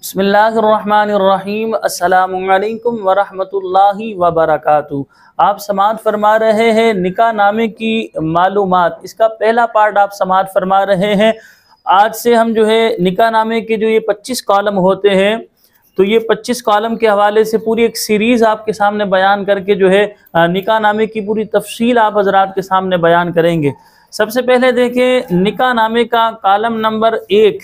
बिस्मिल्लाहिर्रहमानिर्रहीम। अस्सलामुअलैकुम वरहमतुल्लाहि वबरकातुहू। आप समाअत फरमा रहे हैं निकाह नामे की मालूमात, इसका पहला पार्ट आप समाअत फरमा रहे हैं। आज से हम जो है निकाह नामे के जो ये 25 कॉलम होते हैं, तो ये 25 कॉलम के हवाले से पूरी एक सीरीज़ आपके सामने बयान करके जो है निकाह नामे की पूरी तफसील आप हजरात के सामने बयान करेंगे। सबसे पहले देखें निकाह नामे का कॉलम नंबर 1,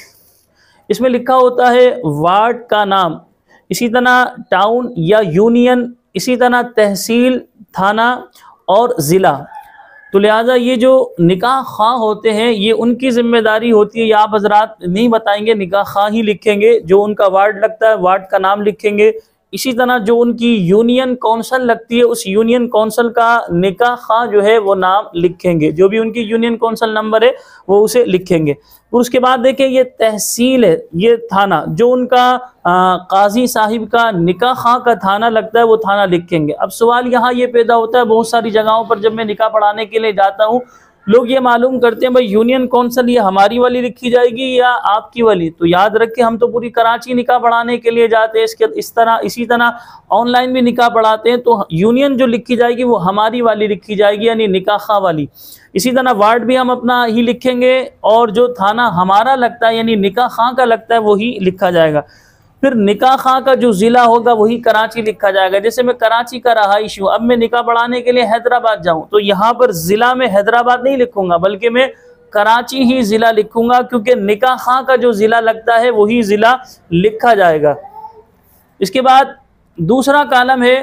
इसमें लिखा होता है वार्ड का नाम, इसी तरह टाउन या यूनियन, इसी तरह तहसील, थाना और ज़िला। तो लिहाजा ये जो निकाह खा होते हैं ये उनकी जिम्मेदारी होती है, ये आप हजरात नहीं बताएंगे, निकाह खा ही लिखेंगे। जो उनका वार्ड लगता है वार्ड का नाम लिखेंगे। इसी तरह जो उनकी यूनियन कौंसल लगती है उस यूनियन कौंसल का निकाह खा जो है वो नाम लिखेंगे, जो भी उनकी यूनियन कौंसल नंबर है वो उसे लिखेंगे। फिर उसके बाद देखें ये तहसील है, ये थाना, जो उनका काजी साहिब का निकाह खा का थाना लगता है वो थाना लिखेंगे। अब सवाल यहाँ ये पैदा होता है, बहुत सारी जगहों पर जब मैं निकाह पढ़ाने के लिए जाता हूँ लोग ये मालूम करते हैं भाई यूनियन कौंसल ये हमारी वाली लिखी जाएगी या आपकी वाली। तो याद रखें हम तो पूरी कराची निकाह पढ़ाने के लिए जाते हैं, इसी तरह ऑनलाइन भी निकाह पढ़ाते हैं, तो यूनियन जो लिखी जाएगी वो हमारी वाली लिखी जाएगी, यानी निकाह खा वाली। इसी तरह वार्ड भी हम अपना ही लिखेंगे और जो थाना हमारा लगता है यानी निकाह खा का लगता है वही लिखा जाएगा। फिर निकाह खा का जो ज़िला होगा वही कराची लिखा जाएगा। जैसे मैं कराची का रहाइश हूँ, अब मैं निकाह पढ़ाने के लिए हैदराबाद जाऊँ तो यहाँ पर ज़िला में हैदराबाद नहीं लिखूंगा बल्कि मैं कराची ही ज़िला लिखूंगा, क्योंकि निकाह खा का जो ज़िला लगता है वही ज़िला लिखा जाएगा। इसके बाद दूसरा कॉलम है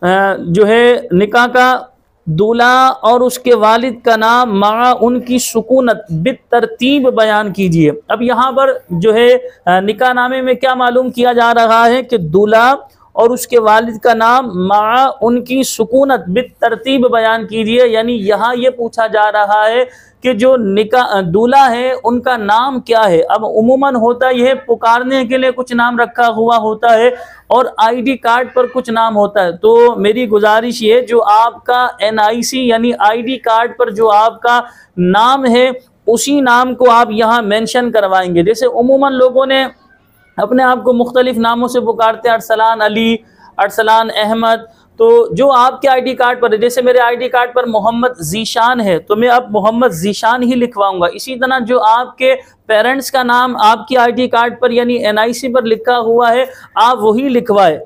जो है निकाह का दूल्हा और उसके वालिद का नाम मा उनकी सुकूनत बित तरतीब बयान कीजिए। अब यहाँ पर जो है निकाह नामे में क्या मालूम किया जा रहा है कि दूल्हा और उसके वालिद का नाम मा उनकी सुकूनत बित तरतीब बयान कीजिए, यानी यहाँ ये पूछा जा रहा है कि जो निकाह दूल्हा है उनका नाम क्या है। अब उमूमन होता यह पुकारने के लिए कुछ नाम रखा हुआ होता है और आईडी कार्ड पर कुछ नाम होता है। तो मेरी गुजारिश ये, जो आपका एनआईसी यानी आईडी कार्ड पर जो आपका नाम है उसी नाम को आप यहाँ मेंशन करवाएंगे। जैसे उमूमन लोगों ने अपने आप को मुख्तलिफ नामों से पुकारते हैं, अरसलान अली, अरसलान अहमद, तो जो आपके आईडी कार्ड पर है, जैसे मेरे आईडी कार्ड पर मोहम्मद जीशान है तो मैं अब मोहम्मद जीशान ही लिखवाऊंगा। इसी तरह जो आपके पेरेंट्स का नाम आपकी आईडी कार्ड पर यानी एनआईसी पर लिखा हुआ है आप वही लिखवाएं,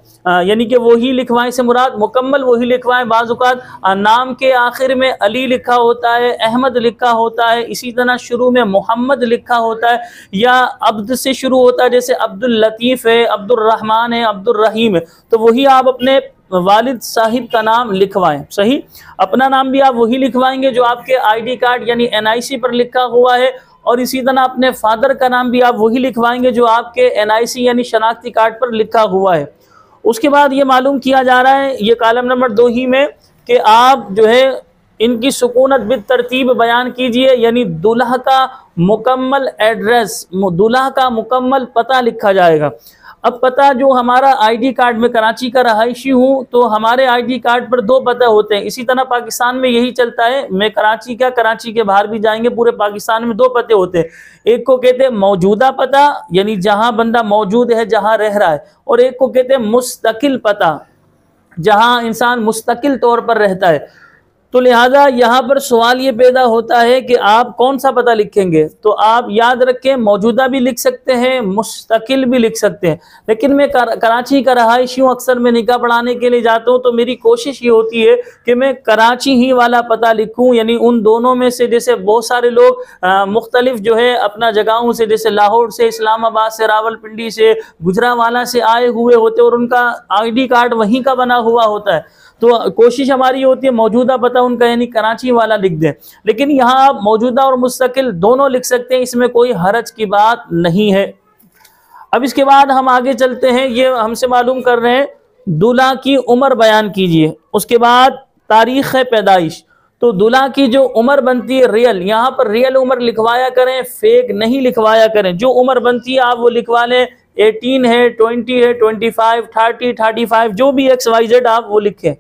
यानी कि वही लिखवाएं से मुराद मुकम्मल वही लिखवाएं। बाज़ औक़ात नाम के आखिर में अली लिखा होता है, अहमद लिखा होता है, इसी तरह शुरू में मोहम्मद लिखा होता है या अब्द से शुरू होता है, जैसे अब्दुल लतीफ़ है, अब्दुल रहमान है, अब्दुल रहीम है, तो वही आप अपने वालिद साहिब का नाम लिखवाएं। सही, अपना नाम भी आप वही लिखवाएंगे जो आपके आईडी कार्ड यानी एनआईसी पर लिखा हुआ है, और इसी तरह अपने फादर का नाम भी आप वही लिखवाएंगे जो आपके एनआईसी यानी शनाख्ती कार्ड पर लिखा हुआ है। उसके बाद ये मालूम किया जा रहा है ये कॉलम नंबर 2 ही में कि आप जो है इनकी सुकूनत बित तरतीब बयान कीजिए, यानी दूल्हा का मुकम्मल एड्रेस, दूल्हा का मुकम्मल पता लिखा जाएगा। अब पता जो हमारा आईडी कार्ड में कराची का रहायशी हूँ तो हमारे आईडी कार्ड पर 2 पता होते हैं। इसी तरह पाकिस्तान में यही चलता है, मैं कराची का, कराची के बाहर भी जाएंगे पूरे पाकिस्तान में 2 पते होते हैं। एक को कहते हैं मौजूदा पता यानी जहाँ बंदा मौजूद है, जहाँ रह रहा है, और एक को कहते हैं मुस्तकिल पता, जहाँ इंसान मुस्तकिल तौर पर रहता है। तो लिहाजा यहाँ पर सवाल ये पैदा होता है कि आप कौन सा पता लिखेंगे। तो आप याद रखें मौजूदा भी लिख सकते हैं, मुस्तकिल भी लिख सकते हैं। लेकिन मैं कराची का रहायशी हूँ, अक्सर मैं निकाह पढ़ाने के लिए जाता हूँ तो मेरी कोशिश ये होती है कि मैं कराची ही वाला पता लिखूँ, यानी उन दोनों में से। जैसे बहुत सारे लोग मुख्तलिफ जो है अपना जगहों से, जैसे लाहौर से, इस्लामाबाद से, रावलपिंडी से, गुजरावाला से आए हुए होते और उनका आईडी कार्ड वहीं का बना हुआ होता है, तो कोशिश हमारी होती है मौजूदा पता उनका यानी कराची वाला लिख दें। लेकिन यहाँ आप मौजूदा और मुस्तकिल दोनों लिख सकते हैं, इसमें कोई हरज की बात नहीं है। अब इसके बाद हम आगे चलते हैं, ये हमसे मालूम कर रहे हैं दूल्हा की उम्र बयान कीजिए। उसके बाद तारीख़ पैदाइश, तो दूल्हा की जो उम्र बनती है रियल, यहाँ पर रियल उम्र लिखवाया करें, फेक नहीं लिखवाया करें। जो उम्र बनती है आप वो लिखवा लें, 18 है, 20 है, 25, 30, 35, जो भी XYZ आप वो लिखें।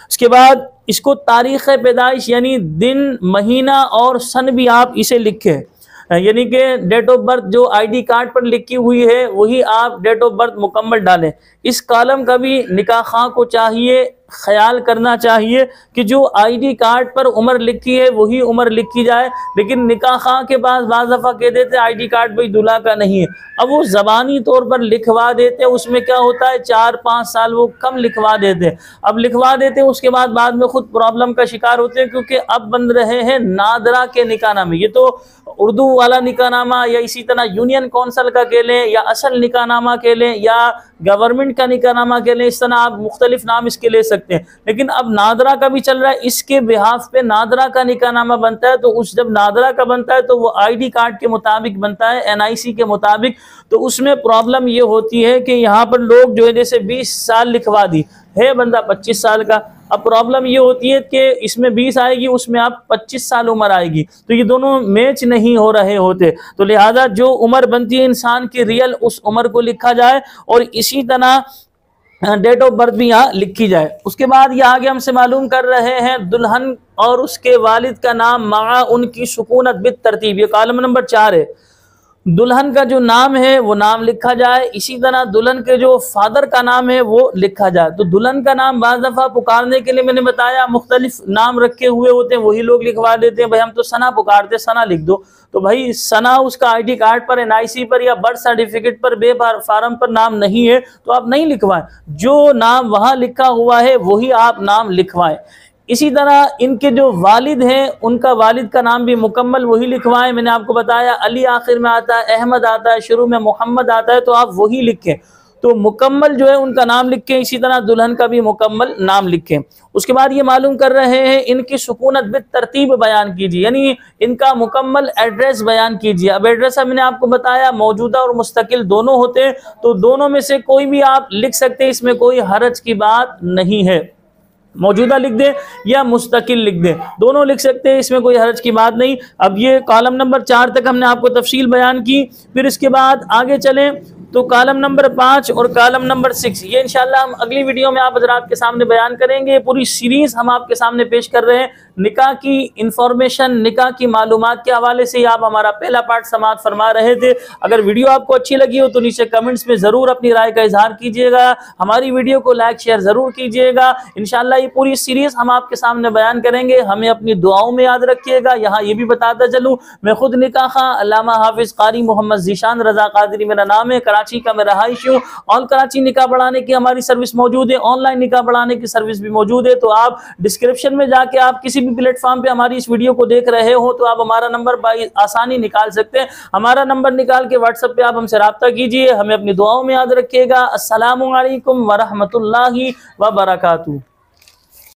उसके बाद इसको तारीख़ पैदाइश यानी दिन, महीना और सन भी आप इसे लिखें। यानी कि डेट ऑफ बर्थ जो आईडी कार्ड पर लिखी हुई है वही आप डेट ऑफ बर्थ मुकम्मल डालें। इस कॉलम का भी निकाह खां को चाहिए ख्याल करना चाहिए कि जो आईडी कार्ड पर उम्र लिखी है वही उम्र लिखी जाए, लेकिन निकाह खां के पास बाज़ दफ़ा कह देते आईडी कार्ड भाई दूल्हा का नहीं है, अब वो ज़बानी तौर पर लिखवा देते हैं। उसमें क्या होता है 4-5 साल वो कम लिखवा देते हैं। अब लिखवा देते हैं उसके बाद में खुद प्रॉब्लम का शिकार होते हैं, क्योंकि अब बन रहे हैं नादरा के निकाहनामे। ये तो उर्दू वाला निकाहनामा या इसी तरह यूनियन काउंसिल का कह लें या असल निकाहनामा कह लें या गवर्नमेंट का निकाहनामा कह लें, इस तरह आप मुख्तलिफ नाम इसके ले सकते हैं। लेकिन अब नादरा का भी चल रहा है, इसके बिहाफ पे नादरा का निकाहनामा बनता है। तो उस जब नादरा का बनता है तो वो आईडी कार्ड के मुताबिक बनता है, एनआईसी के मुताबिक। तो उसमें प्रॉब्लम ये होती है कि यहाँ पर लोग जो है जैसे 20 साल लिखवा दी है बंदा 25 साल का, अब प्रॉब्लम ये होती है कि इसमें 20 आएगी उसमें आप 25 साल उम्र आएगी, तो ये दोनों मैच नहीं हो रहे होते। तो लिहाजा जो उम्र बनती है इंसान की रियल, उस उम्र को लिखा जाए और इसी तरह डेट ऑफ बर्थ भी यहाँ लिखी जाए। उसके बाद ये आगे हमसे मालूम कर रहे हैं दुल्हन और उसके वालिद का नाम मआ उनकी सुकूनत बित तरतीब, ये कॉलम नंबर 4 है। दुल्हन का जो नाम है वो नाम लिखा जाए, इसी तरह दुल्हन के जो फादर का नाम है वो लिखा जाए। तो दुल्हन का नाम बाज़ दफ़ा पुकारने के लिए मैंने बताया मुख्तलिफ नाम रखे हुए होते हैं, वही लोग लिखवा देते हैं भाई हम तो सना पुकारते, सना लिख दो। तो भाई सना उसका आईडी कार्ड पर, एनआईसी पर या बर्थ सर्टिफिकेट पर, बे फार्म पर नाम नहीं है तो आप नहीं लिखवाएं। जो नाम वहाँ लिखा हुआ है वही आप नाम लिखवाएं। इसी तरह इनके जो वालिद हैं उनका वालिद का नाम भी मुकम्मल वही लिखवाएं। मैंने आपको बताया अली आखिर में आता है, अहमद आता है, शुरू में मोहम्मद आता है, तो आप वही लिखें। तो मुकम्मल जो है उनका नाम लिखें, इसी तरह दुल्हन का भी मुकम्मल नाम लिखें। उसके बाद ये मालूम कर रहे हैं इनकी सुकूनत बित तरतीब बयान कीजिए, यानी इनका मुकम्मल एड्रेस बयान कीजिए। अब एड्रेस मैंने आपको बताया मौजूदा और मुस्तकिल दोनों होते हैं, तो दोनों में से कोई भी आप लिख सकते हैं, इसमें कोई हरज की बात नहीं है। मौजूदा लिख दें या मुस्तकिल लिख दें, दोनों लिख सकते हैं, इसमें कोई हर्ज की बात नहीं। अब ये कॉलम नंबर 4 तक हमने आपको तफसील बयान की। फिर इसके बाद आगे चलें तो कॉलम नंबर 5 और कॉलम नंबर 6 ये इंशाल्लाह हम अगली वीडियो में आप हज़रात के सामने बयान करेंगे। पूरी सीरीज़ हम आपके सामने पेश कर रहे हैं निकाह की इंफॉर्मेशन, निकाह की मालूमात के हवाले से। आप हमारा पहला पार्ट समाअत फरमा रहे थे। अगर वीडियो आपको अच्छी लगी हो तो नीचे कमेंट्स में ज़रूर अपनी राय का इजहार कीजिएगा। हमारी वीडियो को लाइक शेयर ज़रूर कीजिएगा। इंशाल्लाह ये पूरी सीरीज़ हम आपके सामने बयान करेंगे। हमें अपनी दुआओं में याद रखिएगा। यहाँ ये भी बताता चलूँ, मैं खुद निकाह खां अल्लामा हाफिज़ कारी मोहम्मद ज़ीशान रज़ा कादरी मेरा नाम है, कराची का मैं रहायशी हूँ। ऑल कराची निकाह बढ़ाने की हमारी सर्विस मौजूद है, ऑनलाइन निकाह बढ़ाने की सर्विस भी मौजूद है। तो आप डिस्क्रिप्शन में जाके आप किसी भी प्लेटफॉर्म पे हमारी इस वीडियो को देख रहे हो तो आप हमारा नंबर बाई आसानी निकाल सकते हैं। हमारा नंबर निकाल के व्हाट्सएप पे आप हमसे रब्ता कीजिए। हमें अपनी दुआओं में याद रखिएगा। अस्सलामु अलैकुम व रहमतुल्लाहि व बरकातुहू।